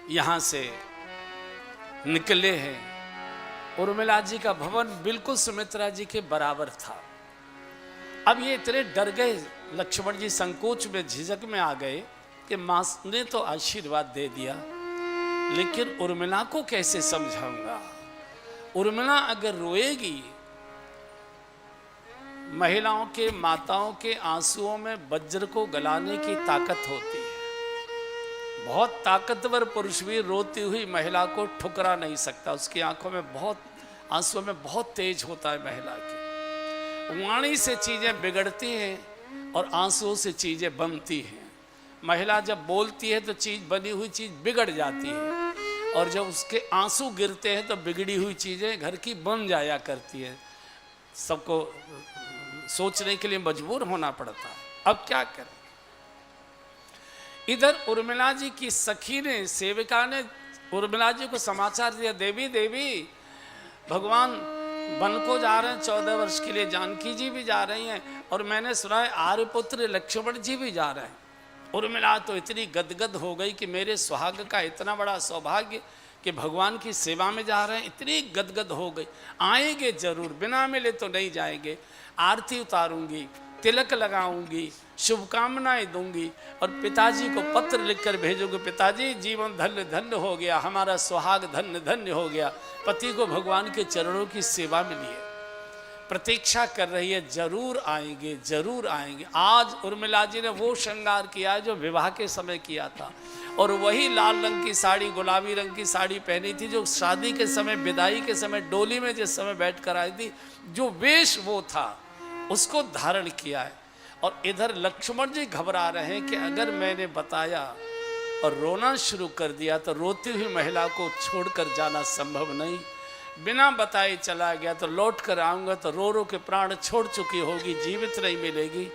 यहाँ से निकले हैं। उर्मिला जी का भवन बिल्कुल सुमित्रा जी के बराबर था। अब ये इतने डर गए, लक्ष्मण जी संकोच में झिझक में आ गए कि मां ने तो आशीर्वाद दे दिया, लेकिन उर्मिला को कैसे समझाऊंगा। उर्मिला अगर रोएगी, महिलाओं के माताओं के आंसुओं में वज्र को गलाने की ताकत होती है। बहुत ताकतवर पुरुष भी रोती हुई महिला को ठुकरा नहीं सकता। उसकी आंखों में बहुत, आंसुओं में बहुत तेज होता है महिला की। वाणी से चीजें बिगड़ती हैं और आंसुओं से चीजें बनती हैं। महिला जब बोलती है तो चीज, बनी हुई चीज बिगड़ जाती है, और जब उसके आंसू गिरते हैं तो बिगड़ी हुई चीजें घर की बन जाया करती है। सबको सोचने के लिए मजबूर होना पड़ता है। अब क्या करें। इधर उर्मिला जी की सखी ने, सेविका ने उर्मिला जी को समाचार दिया, देवी देवी भगवान वन को जा रहे हैं 14 वर्ष के लिए, जानकी जी भी जा रही हैं, और मैंने सुना है आर्यपुत्र लक्ष्मण जी भी जा रहे हैं। उर्मिला तो इतनी गदगद हो गई कि मेरे सुहाग का इतना बड़ा सौभाग्य कि भगवान की सेवा में जा रहे हैं। इतनी गदगद हो गई, आएंगे जरूर, बिना मिले तो नहीं जाएंगे। आरती उतारूंगी, तिलक लगाऊंगी, शुभकामनाएं दूंगी, और पिताजी को पत्र लिखकर भेजोगे, पिताजी जीवन धन्य धन्य हो गया, हमारा सुहाग धन्य धन्य हो गया। पति को भगवान के चरणों की सेवा मिली है, प्रतीक्षा कर रही है, जरूर आएंगे जरूर आएंगे। आज उर्मिला जी ने वो श्रृंगार किया है जो विवाह के समय किया था, और वही लाल रंग की साड़ी, गुलाबी रंग की साड़ी पहनी थी जो शादी के समय, विदाई के समय, डोली में जिस समय बैठ कर आई थी, जो वेश वो था उसको धारण किया है। और इधर लक्ष्मण जी घबरा रहे हैं कि अगर मैंने बताया और रोना शुरू कर दिया तो रोती हुई महिला को छोड़कर जाना संभव नहीं। बिना बताए चला गया तो लौट कर आऊँगा तो रो रो के प्राण छोड़ चुकी होगी, जीवित नहीं मिलेगी।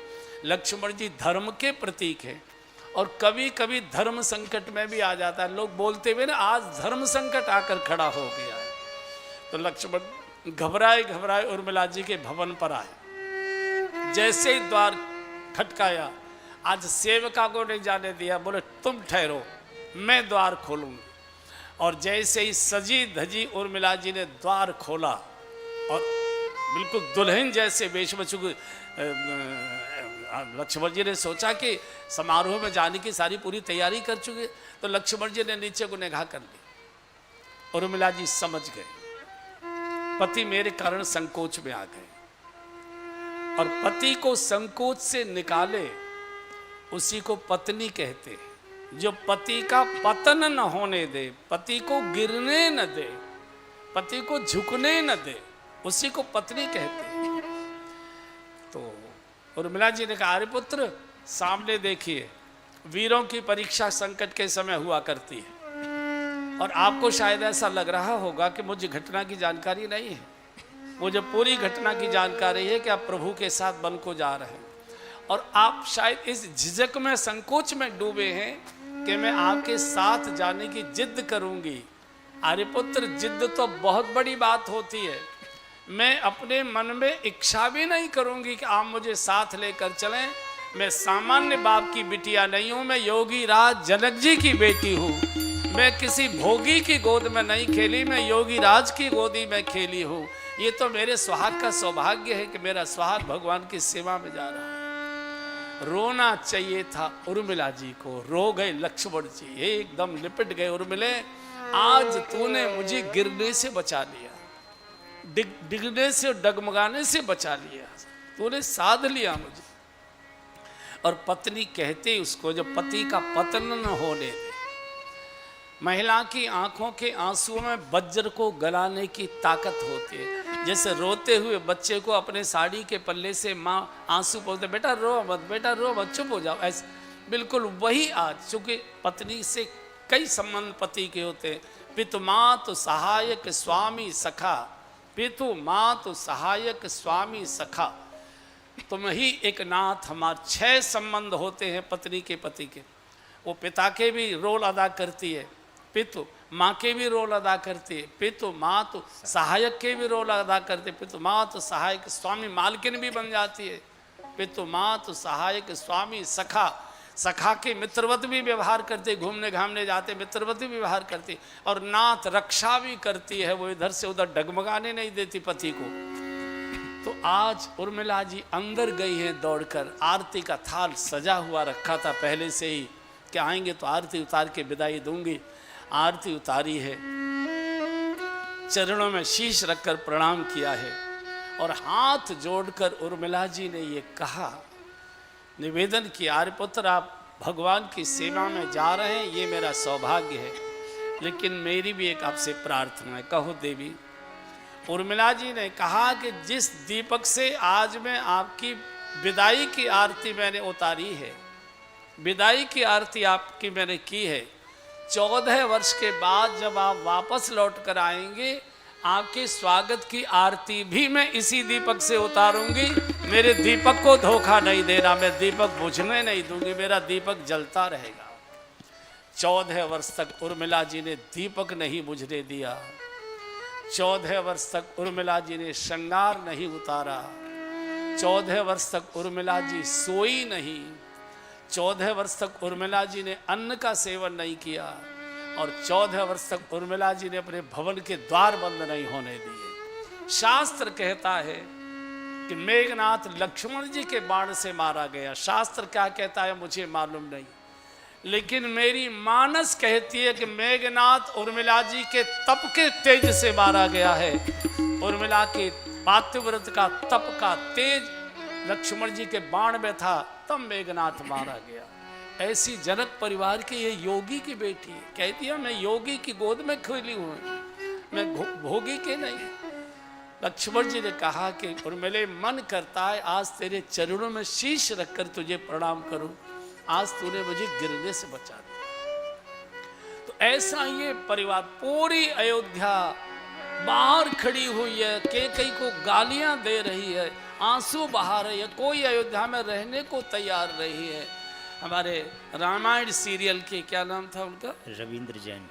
लक्ष्मण जी धर्म के प्रतीक हैं, और कभी कभी धर्म संकट में भी आ जाता है। लोग बोलते हुए ना, आज धर्म संकट आकर खड़ा हो गया है। तो लक्ष्मण घबराए घबराए उर्मिला जी के भवन पर आए। जैसे ही द्वार खटकाया, आज सेवका को नहीं जाने दिया, बोले तुम ठहरो, मैं द्वार खोलूंगी। और जैसे ही सजी धजी उर्मिला जी ने द्वार खोला, और बिल्कुल दुल्हन जैसे वेश में, चूंकि लक्ष्मण जी ने सोचा कि समारोह में जाने की सारी पूरी तैयारी कर चुके, तो लक्ष्मण जी ने नीचे को निगाह कर ली। उर्मिला जी समझ गए पति मेरे कारण संकोच में आ गए, और पति को संकोच से निकाले उसी को पत्नी कहते हैं। जो पति का पतन न होने दे, पति को गिरने न दे, पति को झुकने न दे, उसी को पत्नी कहते हैं। तो उर्मिला जी ने कहा, आर्यपुत्र सामने देखिए, वीरों की परीक्षा संकट के समय हुआ करती है, और आपको शायद ऐसा लग रहा होगा कि मुझे घटना की जानकारी नहीं है। मुझे पूरी घटना की जानकारी है कि आप प्रभु के साथ वन को जा रहे हैं, और आप शायद इस झिझक में, संकोच में डूबे हैं कि मैं आपके साथ जाने की जिद करूंगी। आर्यपुत्र, जिद तो बहुत बड़ी बात होती है। मैं अपने मन में इच्छा भी नहीं करूंगी कि आप मुझे साथ लेकर चलें। मैं सामान्य बाप की बिटिया नहीं हूं, मैं योगी राज जनक जी की बेटी हूं। मैं किसी भोगी की गोद में नहीं खेली, मैं योगी राज की गोदी में खेली हूं। ये तो मेरे सुहाग का सौभाग्य है कि मेरा सुहाग भगवान की सेवा में जा रहा है। रोना चाहिए था उर्मिला जी को, रो गए लक्ष्मण जी, एकदम लिपट गए। उर्मिले, आज तूने मुझे गिरने से बचा लिया, डिगने से, डगमगाने से बचा लिया, तूने साध लिया मुझे। और पत्नी कहते उसको, जो पति का पतन न होने दे। महिला की आंखों के आंसुओं में वज्र को गलाने की ताकत होती है। जैसे रोते हुए बच्चे को अपने साड़ी के पल्ले से माँ आंसू पोंछते, बेटा रो मत, बेटा रो मत, चुप हो जाओ, ऐसे बिल्कुल वही आज। चूंकि पत्नी से कई संबंध पति के होते हैं, पितु मातु सहायक स्वामी सखा, पितु मातु सहायक स्वामी सखा, तुम ही एक नाथ। हमारे 6 संबंध होते हैं पत्नी के पति के। वो पिता के भी रोल अदा करती है, पितु माँ के भी रोल अदा करती है, पितु मातु सहायक के भी रोल अदा करते, पितु मातु सहायक स्वामी मालकिन भी बन जाती है, पितु मातु सहायक स्वामी सखा। सखा के मित्रवत भी व्यवहार करते, घूमने घामने जाते मित्रवत भी व्यवहार करती, और नाथ रक्षा भी करती है, वो इधर से उधर डगमगाने नहीं देती पति को। तो आज उर्मिला जी अंदर गई है दौड़कर, आरती का थाल सजा हुआ रखा था पहले से ही कि आएंगे तो आरती उतार के विदाई दूंगी। आरती उतारी है, चरणों में शीश रखकर प्रणाम किया है और हाथ जोड़कर उर्मिला जी ने ये कहा, निवेदन किया, आर्यपुत्र आप भगवान की सेवा में जा रहे हैं, ये मेरा सौभाग्य है, लेकिन मेरी भी एक आपसे प्रार्थना है, कहो देवी। उर्मिला जी ने कहा कि जिस दीपक से आज मैं आपकी विदाई की आरती मैंने उतारी है, विदाई की आरती आपकी मैंने की है, 14 वर्ष के बाद जब आप वापस लौट कर आएंगे, आपके स्वागत की आरती भी मैं इसी दीपक से उतारूंगी। मेरे दीपक को धोखा नहीं देना, मैं दीपक बुझने नहीं दूंगी, मेरा दीपक जलता रहेगा। 14 वर्ष तक उर्मिला जी ने दीपक नहीं बुझने दिया, 14 वर्ष तक उर्मिला जी ने श्रृंगार नहीं उतारा, 14 वर्ष तक उर्मिला जी सोई नहीं, 14 वर्ष तक उर्मिला जी ने अन्न का सेवन नहीं किया, और 14 वर्ष तक उर्मिला जी ने अपने भवन के द्वार बंद नहीं होने दिए। शास्त्र कहता है कि मेघनाथ लक्ष्मण जी के बाण से मारा गया। शास्त्र क्या कहता है मुझे मालूम नहीं, लेकिन मेरी मानस कहती है कि मेघनाथ उर्मिला जी के तप के तेज से मारा गया है। उर्मिला के पातिव्रत का तप का तेज लक्ष्मण जी के बाण में था, तब मेघनाथ मारा गया। ऐसी जनक परिवार की ये योगी की बेटी है, कहती है मैं योगी की गोद में खेली हूँ, मैं भोगी के नहीं। लक्ष्मण जी ने कहा कि उर्मिले मन करता है आज तेरे चरणों में शीश रखकर तुझे प्रणाम करूं, आज तूने मुझे गिरने से बचा दिया। तो ऐसा ये परिवार, पूरी अयोध्या बाहर खड़ी हुई है, कैकेयी को गालियां दे रही है, आंसू बहा रही है, कोई अयोध्या में रहने को तैयार नहीं है। हमारे रामायण सीरियल के क्या नाम था उनका, रविंद्र जैन,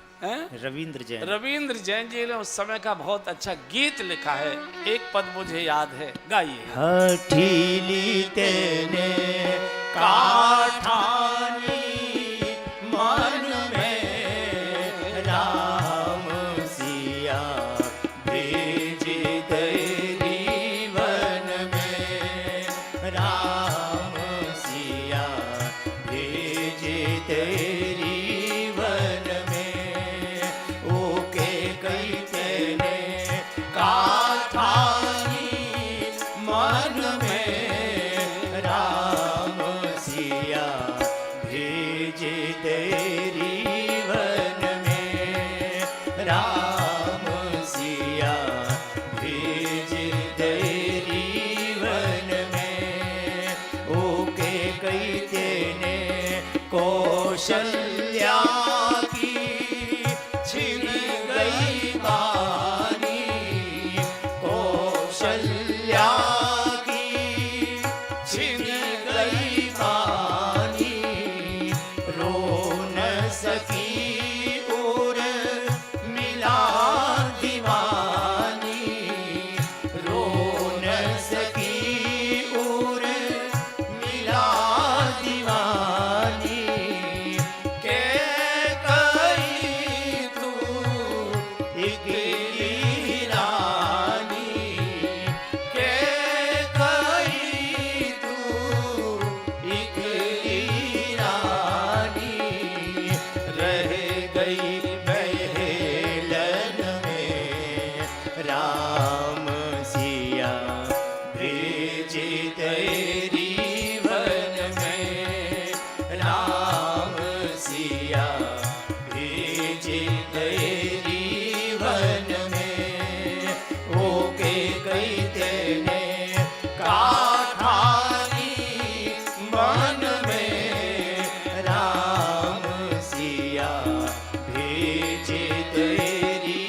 रविंद्र जैन जी ने उस समय का बहुत अच्छा गीत लिखा है, एक पद मुझे याद है, गाइए। हठीली तेने काठानी मन में राम सिया भेज दरी वन में, राम सिया भेज दरी वन में, ओके कई तेने काठानी मन में राम सिया भेज तेरी वन में, राम सिया भेज तेरी वन में, ओके कई तेने कौशल्या की छिन गई बानी, कौशल्या की छिन गई बानी, रो न सकी और मिला दीवानी, रो न सकी और मिला दीवानी, के कई तू इकली रानी, के कई तू इकली रानी, रह गई बहेलन में राम सिया भेज तेरी वन में, राम सिया भेज तेरी वन में, ओके कई तेने काठानी मन में, राम सिया भेज तेरी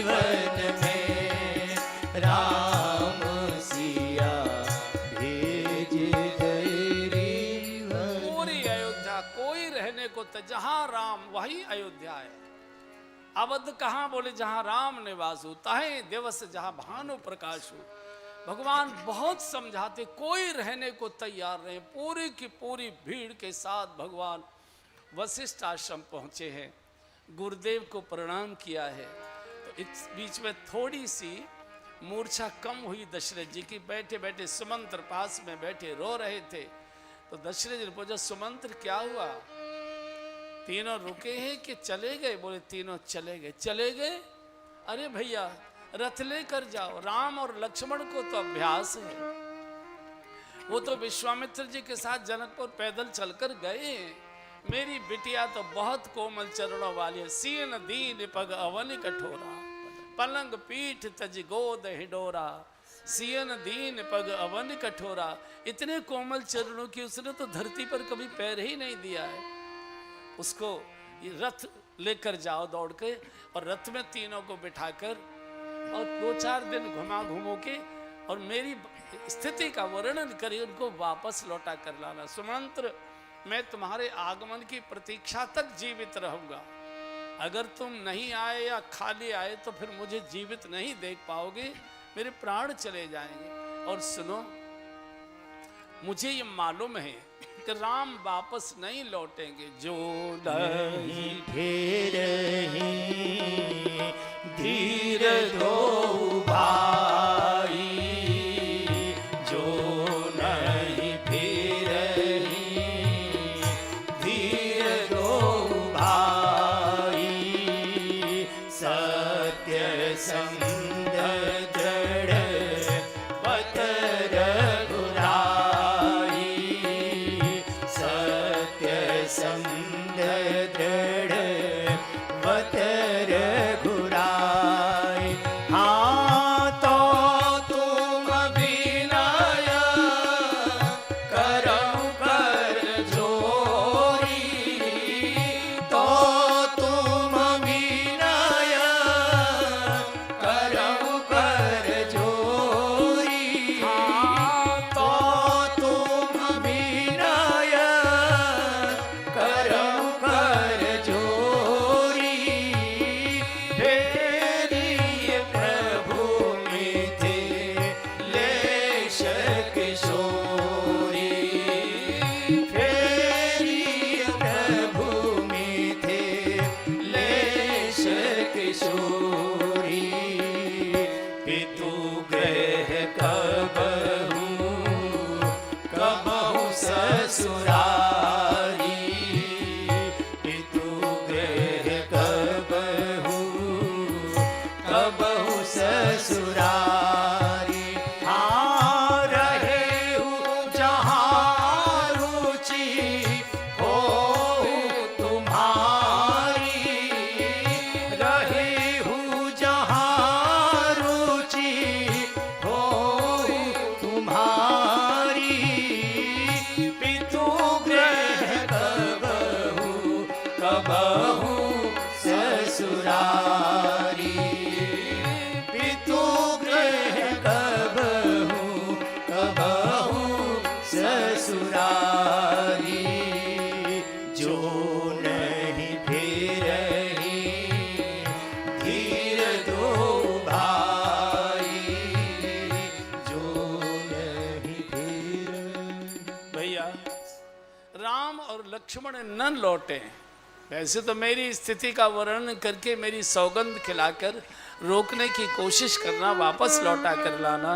वन में, राम सिया भेज तेरी वन। पूरी अयोध्या कोई रहने को तो जहां राम वही अयोध्या है। अवध कहाँ बोले जहां राम निवास हो, ताहे दिवस जहां भानु प्रकाश हो। भगवान बहुत समझाते, कोई रहने को तैयार नहीं। पूरी की पूरी भीड़ के साथ भगवान वशिष्ठ आश्रम पहुंचे हैं, गुरुदेव को प्रणाम किया है। तो इस बीच में थोड़ी सी मूर्छा कम हुई दशरथ जी की। बैठे बैठे सुमंत्र पास में बैठे रो रहे थे। तो दशरथ जी ने पूछा, सुमंत्र क्या हुआ? तीनों रुके हैं कि चले गए? बोले तीनों चले गए। चले गए? अरे भैया रथ लेकर जाओ, राम और लक्ष्मण को तो अभ्यास है, वो तो विश्वामित्र जी के साथ जनकपुर पैदल चलकर गए। मेरी बिटिया तो बहुत कोमल चरणों वाली है, सीन दीन पग अवन कठोरा, पलंग पीठ तज गोद हिडोरा, सीन दीन पग अवन कठोरा। इतने कोमल चरणों की उसने तो धरती पर कभी पैर ही नहीं दिया है। उसको ये रथ लेकर जाओ दौड़ के, और रथ में तीनों को बिठाकर और 2-4 दिन घुमा घुमो के और मेरी स्थिति का वर्णन करिए, उनको वापस लौटा कर लाना। सुमंत्र, मैं तुम्हारे आगमन की प्रतीक्षा तक जीवित रहूंगा। अगर तुम नहीं आए या खाली आए तो फिर मुझे जीवित नहीं देख पाओगे, मेरे प्राण चले जाएंगे। और सुनो, मुझे ये मालूम है कि राम वापस नहीं लौटेंगे। जो नहीं फिर धीर दो भाई, जो नहीं फिर धीर दो भाई, सत्य संग दृढ़ वत रघुराई, सत्य संग दृढ़ वत रघुराई। हाँ तो तुम विनय करम कर जोरी, तो तुम विनय करम कर जोरी, तो तुम विनय करम कर जोरी। फेरिए प्रभु मिथिलेश किशोरी, फेरिए प्रभु मिथिलेश किशोरी। पितु गृह कबहू कबहू ससुरारी, पितु गृह कबहू कबहू ससुरारी। हाँ रहेहु जहाँ रुचि हो तुम्हारी, रहेहु जहाँ रुचि हो तुम्हारी। पितु गृह कबहू कबहू ससुरारी, पितु गृह कबहू कबहू ससुरारी। जो नहीं फिरहि धीर दो भाई, जो नहीं फिरहि। भैया राम और लक्ष्मण न लौटे। वैसे तो मेरी स्थिति का वर्णन करके मेरी सौगंध खिलाकर रोकने की कोशिश करना, वापस लौटा कर लाना।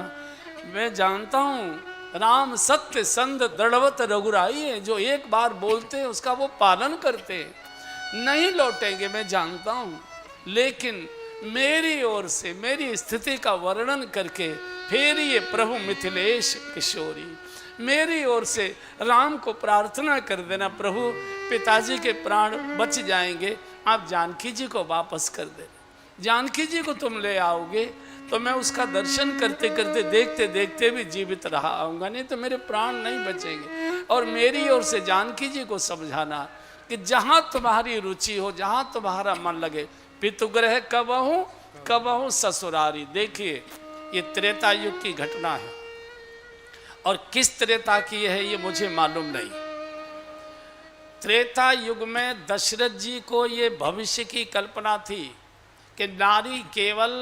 मैं जानता हूँ राम सत्य संध दृढ़वत रघुराई है, जो एक बार बोलते हैं उसका वो पालन करते हैं। नहीं लौटेंगे मैं जानता हूँ, लेकिन मेरी ओर से मेरी स्थिति का वर्णन करके फिर ये प्रभु मिथिलेश किशोरी, मेरी ओर से राम को प्रार्थना कर देना, प्रभु पिताजी के प्राण बच जाएंगे, आप जानकी जी को वापस कर देना। जानकी जी को तुम ले आओगे तो मैं उसका दर्शन करते करते देखते देखते भी जीवित रहा आऊँगा, नहीं तो मेरे प्राण नहीं बचेंगे। और मेरी ओर से जानकी जी को समझाना कि जहाँ तुम्हारी रुचि हो, जहाँ तुम्हारा मन लगे, पितुगृह कबहू कबहू ससुरारी। देखिए ये त्रेता युग की घटना है, और किस त्रेता की है ये मुझे मालूम नहीं। त्रेता युग में दशरथ जी को ये भविष्य की कल्पना थी कि नारी केवल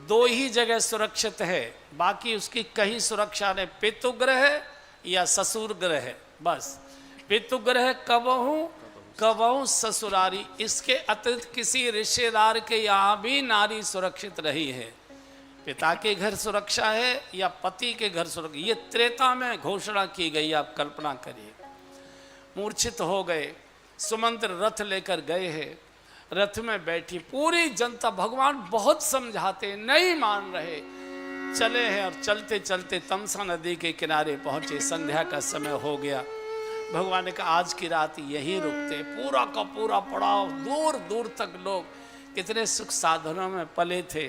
दो ही जगह सुरक्षित है, बाकी उसकी कहीं सुरक्षा नहीं। पितुग्रह या ससुर ग्रह, बस पितुग्रह कबहू कबहू ससुरारी, इसके अतिरिक्त किसी रिश्तेदार के यहाँ भी नारी सुरक्षित रही है। पिता के घर सुरक्षा है या पति के घर सुरक्षा, ये त्रेता में घोषणा की गई। आप कल्पना करिए, मूर्छित हो गए, सुमंत्र रथ लेकर गए हैं, रथ में बैठी पूरी जनता, भगवान बहुत समझाते नहीं मान रहे, चले हैं और चलते चलते तमसा नदी के किनारे पहुंचे। संध्या का समय हो गया। भगवान ने कहा आज की रात यहीं रुकते। पूरा का पूरा पड़ाव, दूर दूर तक लोग कितने सुख साधनों में पले थे,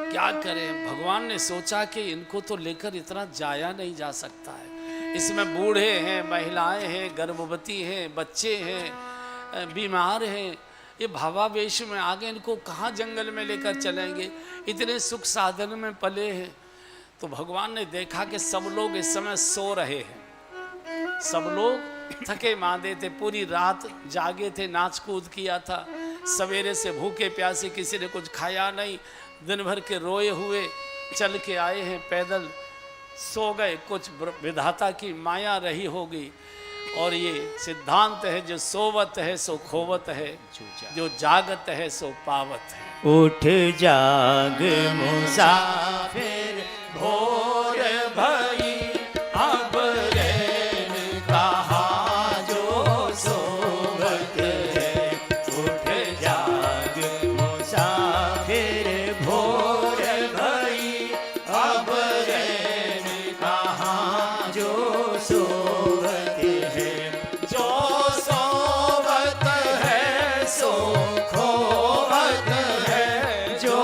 क्या करें। भगवान ने सोचा कि इनको तो लेकर इतना जाया नहीं जा सकता है, इसमें बूढ़े हैं, महिलाएं हैं, गर्भवती हैं, बच्चे हैं, बीमार हैं, ये भावावेश में आ गए, इनको कहाँ जंगल में लेकर चलेंगे, इतने सुख साधन में पले हैं। तो भगवान ने देखा कि सब लोग इस समय सो रहे हैं, सब लोग थके मांदे थे, पूरी रात जागे थे, नाच कूद किया था, सवेरे से भूखे प्यासे, किसी ने कुछ खाया नहीं, दिन भर के रोए हुए चल के आए हैं, पैदल सो गए। कुछ विधाता की माया रही होगी। और ये सिद्धांत है, जो सोवत है सो खोवत है, जो जागत है सो पावत है। उठ जाग मुसाफिर भोर भई, अब रैन कहाँ जो सोवत है। उठ जाग मुसाफिर भोर भई, अब रैन कहाँ जो सोवत है। जो सोवत है सो खोवत है, जो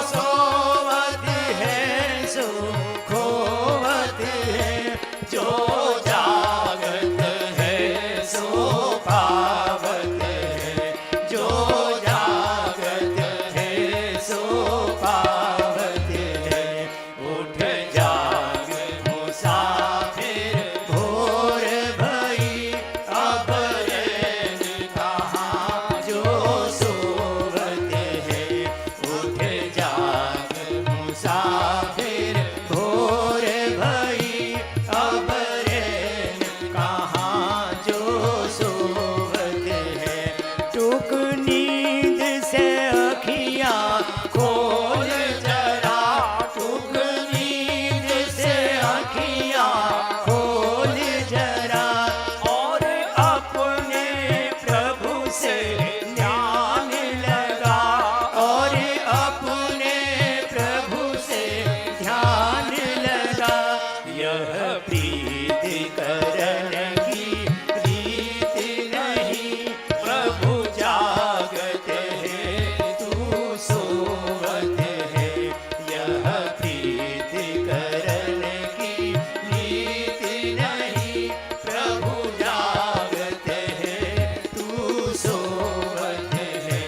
सोवत है सो खोवत है, जो जागत है सो पावत है, जो जागत है सो पावत है। उठ जाग मुसाफिर भोर भई, अब रैन कहाँ जो सोवत है। उठ जाग मुसाफिर भोर भई, अब रैन कहाँ जो सोवत है। टूक नींद से अखियाँ खोल जरा, टूक नींद से अखियाँ खोल जरा, और अपने प्रभु से ध्यान लगा, और अपने प्रभु से ध्यान लगा। यह प्रीति करन की रीत नहीं, प्रभु जागत है तू सोवत है। यह प्रीति करन की रीत नहीं, प्रभु जागत है तू सोवत है।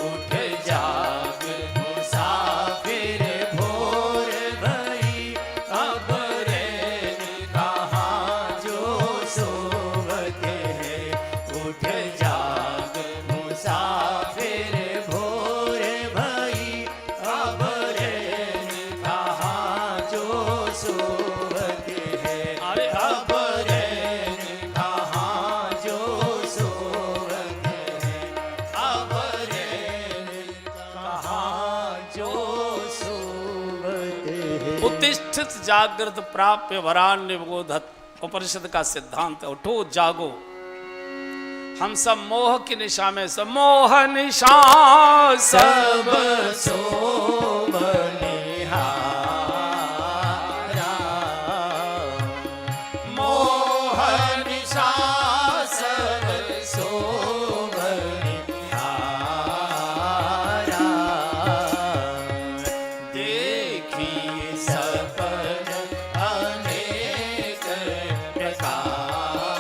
उठ जाग मुसाफिर भोर भई, अब रैन कहाँ जो सोवत है। उठ जाग मुसाफिर भोर भई, अब रैन कहाँ जो सोवत है। अरे अब रैन कहाँ जो सोवत है, अब रैन कहाँ जो सोवत है। उत्तिष्ठित जागृत प्राप्य वरान्य बोधत, उपनिषद का सिद्धांत है, उठो जागो। हम सब मोह की निशा में, सब मोह निशा सब सब सो बनिहारा, मोह निशा सब सो बनिहारा। देखी सपन अनेक प्रकारा,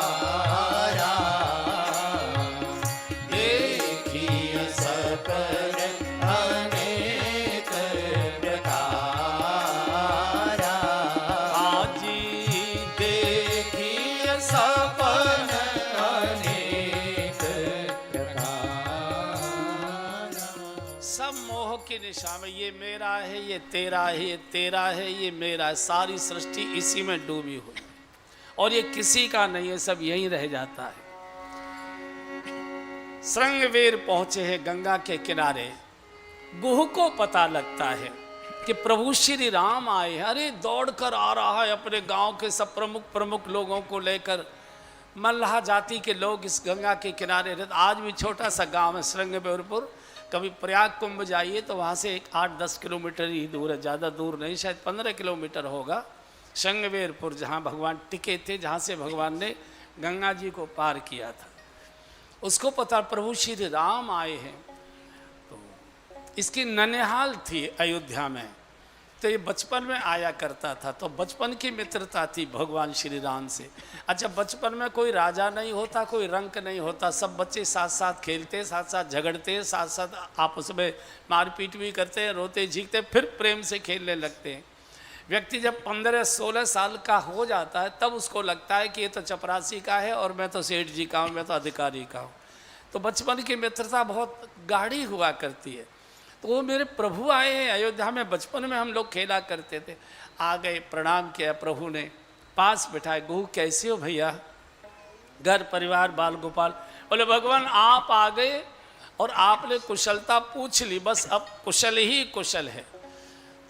देखी सपन अनेक प्रकारा। आजी देखी सपन अनेक प्रकारा। सब मोह की निशा में, ये मेरा है, ये तेरा है, ये तेरा है, ये मेरा है, सारी सृष्टि इसी में डूबी हुई और ये किसी का नहीं है, सब यहीं रह जाता है। श्रृंगवीर पहुंचे हैं गंगा के किनारे। गुह को पता लगता है कि प्रभु श्री राम आए हैं। अरे दौड़कर आ रहा है अपने गांव के सब प्रमुख लोगों को लेकर। मल्लाह जाति के लोग इस गंगा के किनारे रहते। आज भी छोटा सा गांव है श्रृंगवीरपुर। कभी प्रयाग कुंभ जाइए तो वहाँ से 8-10 किलोमीटर ही दूर है, ज़्यादा दूर नहीं, शायद 15 किलोमीटर होगा। श्रृंगवीरपुर जहाँ भगवान टिके थे, जहाँ से भगवान ने गंगा जी को पार किया था, उसको पता प्रभु श्री राम आए हैं। तो इसकी ननिहाल थी अयोध्या में, तो ये बचपन में आया करता था। तो बचपन की मित्रता थी भगवान श्री राम से। अच्छा, बचपन में कोई राजा नहीं होता, कोई रंक नहीं होता, सब बच्चे साथ साथ खेलते, साथ साथ झगड़ते, साथ साथ आपस में मारपीट भी करते, रोते झीकते, फिर प्रेम से खेलने लगते हैं। व्यक्ति जब 15-16 साल का हो जाता है तब उसको लगता है कि ये तो चपरासी का है और मैं तो सेठ जी का हूँ, मैं तो अधिकारी का हूँ। तो बचपन की मित्रता बहुत गाढ़ी हुआ करती है। तो वो मेरे प्रभु आए हैं अयोध्या में, बचपन में हम लोग खेला करते थे। आ गए, प्रणाम किया, प्रभु ने पास बिठाए। गुहू कैसे हो भैया, घर परिवार बाल गोपाल? बोले भगवान आप आ गए और आपने कुशलता पूछ ली, बस अब कुशल ही कुशल है।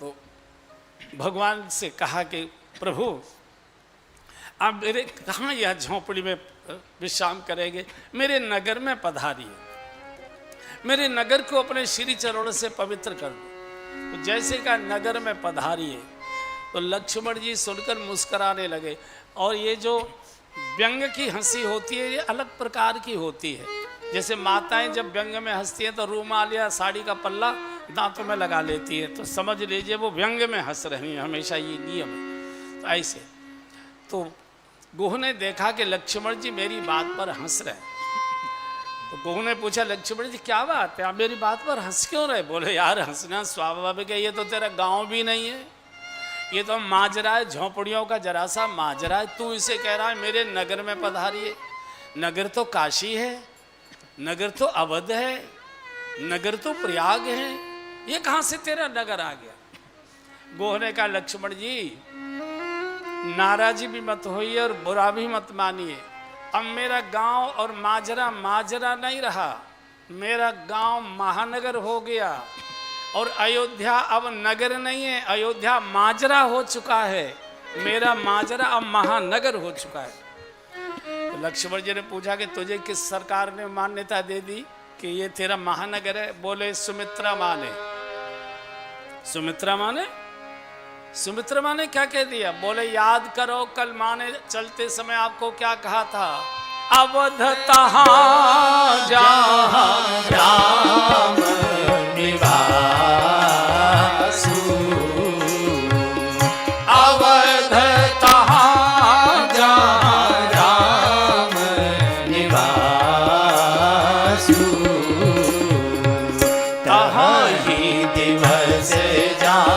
तो भगवान से कहा कि प्रभु आप मेरे कहाँ यह झोंपड़ी में विश्राम करेंगे, मेरे नगर में पधारिए, मेरे नगर को अपने श्री चरणों से पवित्र कर दो। तो जैसे का नगर में पधारिए, तो लक्ष्मण जी सुनकर मुस्कुराने लगे। और ये जो व्यंग की हंसी होती है ये अलग प्रकार की होती है। जैसे माताएं जब व्यंग में हंसती हैं तो रूमाल या साड़ी का पल्ला दांतों में लगा लेती है, तो समझ लीजिए वो व्यंग में हंस रही हैं, हमेशा ये नियम है। तो ऐसे तो गुह ने देखा कि लक्ष्मण जी मेरी बात पर हंस रहे हैं। तो गुह ने पूछा लक्ष्मण जी क्या बात है, आप मेरी बात पर हंस क्यों रहे? बोले यार हंसना स्वाभाविक है, ये तो तेरा गांव भी नहीं है, ये तो माजरा है, झोंपड़ियों का जरा सा माजरा है। तू इसे कह रहा है मेरे नगर में पधारिए। नगर तो काशी है, नगर तो अवध है, नगर तो प्रयाग है, ये कहाँ से तेरा नगर आ गया? गुह ने कहा लक्ष्मण जी नाराजी भी मत होइए और बुरा भी मत मानिए। अब मेरा गांव और माजरा माजरा नहीं रहा, मेरा गांव महानगर हो गया और अयोध्या अब नगर नहीं है, अयोध्या माजरा हो चुका है। मेरा माजरा अब महानगर हो चुका है। तो लक्ष्मण जी ने पूछा कि तुझे किस सरकार ने मान्यता दे दी कि ये तेरा महानगर है? बोले सुमित्रा माँ ने। सुमित्रा माँ ने? सुमित्रा माँ ने क्या कह दिया? बोले याद करो कल माँ ने चलते समय आपको क्या कहा था? अवध तहाँ जहाँ राम निवासु, अवध तहाँ जहाँ राम निवासु, तहाँ ही दिवस जहाँ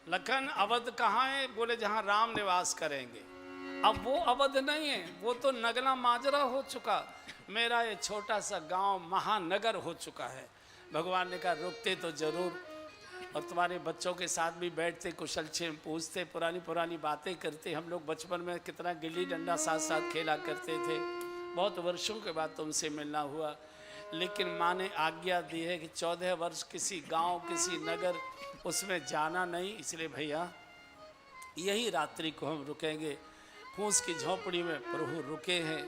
लखन अवध कहाँ है? बोले जहाँ राम निवास करेंगे। अब वो अवध नहीं है, वो तो नगला माजरा हो चुका। मेरा ये छोटा सा गांव महानगर हो चुका है। भगवान ने कहा रुकते तो जरूर, और तुम्हारे बच्चों के साथ भी बैठते, कुशल क्षेम पूछते, पुरानी पुरानी बातें करते। हम लोग बचपन में कितना गिल्ली डंडा साथ साथ खेला करते थे। बहुत वर्षों के बाद तुमसे मिलना हुआ, लेकिन माँ ने आज्ञा दी है कि 14 वर्ष किसी गांव, किसी नगर उसमें जाना नहीं। इसलिए भैया यही रात्रि को हम रुकेंगे। फूस की झोपड़ी में प्रभु रुके हैं।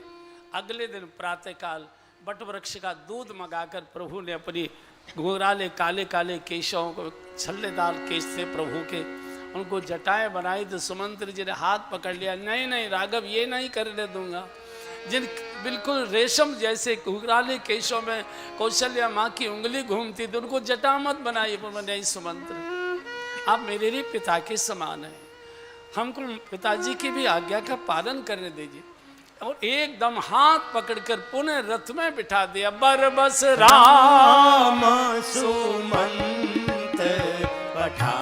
अगले दिन प्रातःकाल बट वृक्ष का दूध मंगाकर प्रभु ने अपनी घुंघराले काले काले केशों को, छल्लेदार केश थे प्रभु के, उनको जटाएं बनाई तो सुमंत्र जी ने हाथ पकड़ लिया। नहीं नहीं राघव, ये नहीं करने दूंगा। जिन बिल्कुल रेशम जैसे घुंघराले केशों में कौशल्या माँ की उंगली घूमती थी, उनको जटा मत बनाइए। नहीं सुमंत्र, आप मेरे लिए पिता के समान हैं, हमको पिताजी की भी आज्ञा का पालन करने दीजिए। और एकदम हाथ पकड़कर पुनः रथ में बिठा दिया। बरबस राम सुमंत पठा